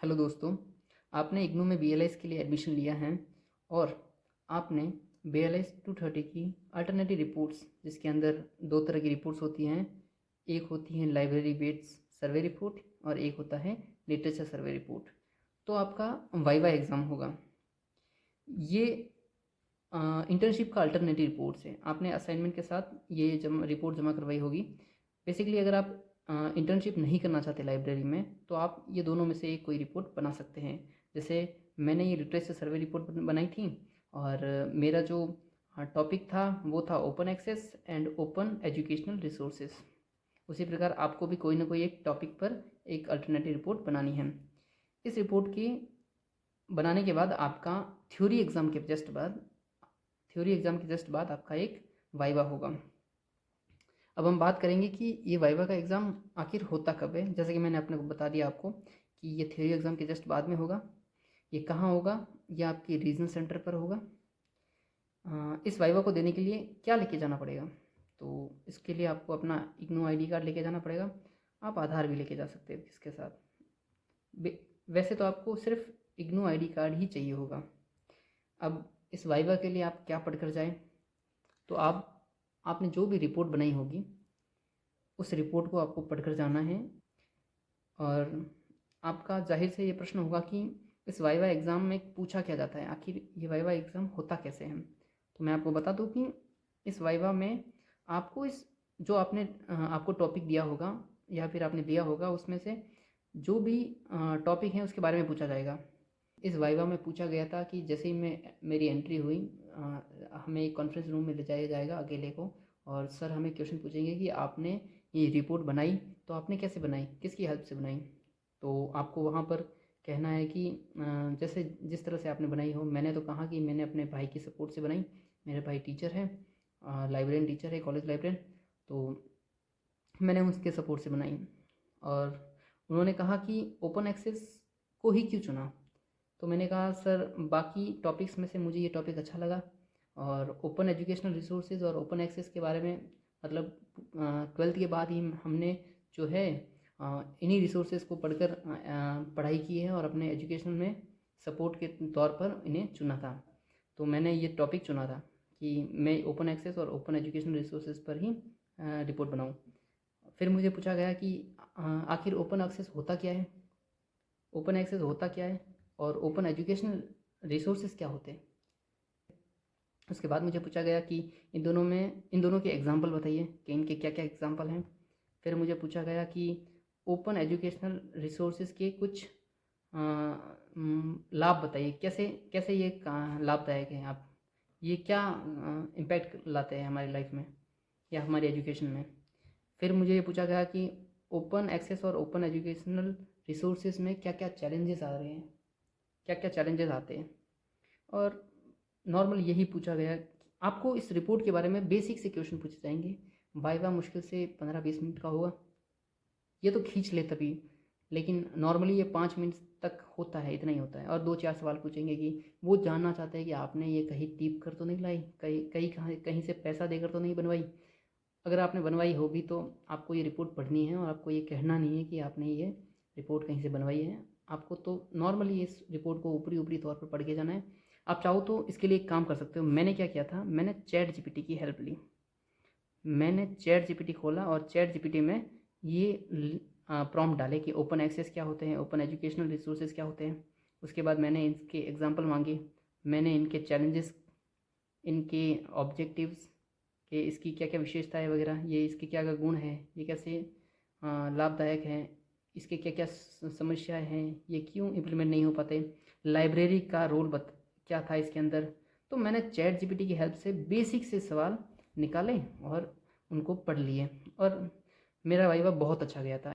Hello दोस्तों, आपने इग्नू में BLS के लिए एडमिशन लिया है और आपने BLS 230 की अल्टरनेटिव रिपोर्ट्स, जिसके अंदर दो तरह की रिपोर्ट्स होती हैं। एक होती है लाइब्रेरी बेस्ड सर्वे रिपोर्ट और एक होता है लिटरेचर सर्वे रिपोर्ट। तो आपका वाइवा एग्ज़ाम होगा। ये इंटर्नशिप का अल्टरनेटिव रिपोर्ट्स है। आपने असाइनमेंट के साथ ये रिपोर्ट जमा करवाई होगी। बेसिकली अगर आप इंटर्नशिप नहीं करना चाहते लाइब्रेरी में, तो आप ये दोनों में से एक कोई रिपोर्ट बना सकते हैं। जैसे मैंने ये लिटरेचर सर्वे रिपोर्ट बनाई थी और मेरा जो टॉपिक था वो था open access and open educational resources. उसी प्रकार आपको भी कोई ना कोई एक टॉपिक पर एक अल्टरनेटिव रिपोर्ट बनानी है। इस रिपोर्ट की बनाने के बाद आपका थ्योरी एग्ज़ाम के जस्ट बाद आपका एक वाइवा होगा। अब हम बात करेंगे कि ये वाइवा का एग्ज़ाम आखिर होता कब है। जैसे कि मैंने अपने को बता दिया आपको कि ये थ्योरी एग्ज़ाम के जस्ट बाद में होगा। ये कहाँ होगा? ये आपकी रीजनल सेंटर पर होगा। इस वाइवा को देने के लिए क्या लेके जाना पड़ेगा? तो इसके लिए आपको अपना इग्नू ID कार्ड लेके जाना पड़ेगा। आप आधार भी लेके जा सकते हैं इसके साथ। वैसे तो आपको सिर्फ इग्नू ID कार्ड ही चाहिए होगा। अब इस वाइवा के लिए आप क्या पढ़ कर जाएँ? तो आपने जो भी रिपोर्ट बनाई होगी उस रिपोर्ट को आपको पढ़कर जाना है। और आपका जाहिर से ये प्रश्न होगा कि इस वाइवा एग्ज़ाम में पूछा क्या जाता है, आखिर ये वाइवा एग्ज़ाम होता कैसे है। तो मैं आपको बता दूं कि इस वाइवा में आपको जो आपको टॉपिक दिया होगा या फिर आपने दिया होगा, उसमें से जो भी टॉपिक है उसके बारे में पूछा जाएगा। इस वाइवा में पूछा गया था कि जैसे ही मेरी एंट्री हुई, हमें एक कॉन्फ्रेंस रूम में ले जाया जाएगा अकेले को, और सर हमें क्वेश्चन पूछेंगे कि आपने ये रिपोर्ट बनाई तो आपने कैसे बनाई, किसकी हेल्प से बनाई। तो आपको वहाँ पर कहना है कि जैसे जिस तरह से आपने बनाई हो। मैंने तो कहा कि मैंने अपने भाई की सपोर्ट से बनाई। मेरे भाई टीचर है, लाइब्रेरियन टीचर है, कॉलेज लाइब्रेरियन। तो मैंने उसके सपोर्ट से बनाई। और उन्होंने कहा कि ओपन एक्सेस को ही क्यों चुना। तो मैंने कहा सर बाकी टॉपिक्स में से मुझे ये टॉपिक अच्छा लगा, और ओपन एजुकेशनल रिसोर्सेज और ओपन एक्सेस के बारे में मतलब 12th के बाद ही हमने जो है इन्हीं रिसोर्सेज को पढ़कर पढ़ाई की है और अपने एजुकेशन में सपोर्ट के तौर पर इन्हें चुना था। तो मैंने ये टॉपिक चुना था कि मैं ओपन एक्सेस और ओपन एजुकेशनल रिसोर्सेज पर ही रिपोर्ट बनाऊँ। फिर मुझे पूछा गया कि आखिर ओपन एक्सेस होता क्या है, ओपन एक्सेस होता क्या है और ओपन एजुकेशनल रिसोर्सेज क्या होते हैं। उसके बाद मुझे पूछा गया कि इन दोनों के एग्जाम्पल बताइए कि इनके क्या क्या एग्जाम्पल हैं। फिर मुझे पूछा गया कि ओपन एजुकेशनल रिसोर्सेज के कुछ लाभ बताइए, कैसे कैसे ये लाभदायक हैं, आप ये क्या इम्पैक्ट लाते हैं हमारी लाइफ में या हमारी एजुकेशन में। फिर मुझे ये पूछा गया कि ओपन एक्सेस और ओपन एजुकेशनल रिसोर्सेज में क्या क्या चैलेंजेस आ रहे हैं, क्या क्या चैलेंजेस आते हैं। और नॉर्मल यही पूछा गया। आपको इस रिपोर्ट के बारे में बेसिक से क्वेश्चन पूछे जाएंगे। वाइवा मुश्किल से 15-20 मिनट का होगा, ये तो खींच ले तभी, लेकिन नॉर्मली ये 5 मिनट तक होता है, इतना ही होता है। और 2-4 सवाल पूछेंगे कि वो जानना चाहते हैं कि आपने ये कहीं टीप कर तो नहीं लाई, कहीं से पैसा देकर तो नहीं बनवाई। अगर आपने बनवाई होगी तो आपको ये रिपोर्ट पढ़नी है और आपको ये कहना नहीं है कि आपने ये रिपोर्ट कहीं से बनवाई है। आपको तो नॉर्मली इस रिपोर्ट को ऊपरी ऊपरी तौर पर पढ़ के जाना है। आप चाहो तो इसके लिए एक काम कर सकते हो। मैंने क्या किया था, मैंने ChatGPT की हेल्प ली। मैंने ChatGPT खोला और ChatGPT में ये प्रॉम्प्ट डाले कि ओपन एक्सेस क्या होते हैं, ओपन एजुकेशनल रिसोर्सेज क्या होते हैं। उसके बाद मैंने इसके एग्जांपल मांगे, मैंने इनके चैलेंजेस, इनके ऑब्जेक्टिव्स, कि इसकी क्या क्या विशेषताएं वगैरह, ये इसके क्या क्या गुण हैं, ये कैसे लाभदायक हैं, इसके क्या क्या समस्याएं हैं, ये क्यों इम्प्लीमेंट नहीं हो पाते, लाइब्रेरी का रोल क्या था इसके अंदर। तो मैंने ChatGPT की हेल्प से बेसिक से सवाल निकाले और उनको पढ़ लिए और मेरा वाइवा बहुत अच्छा गया था।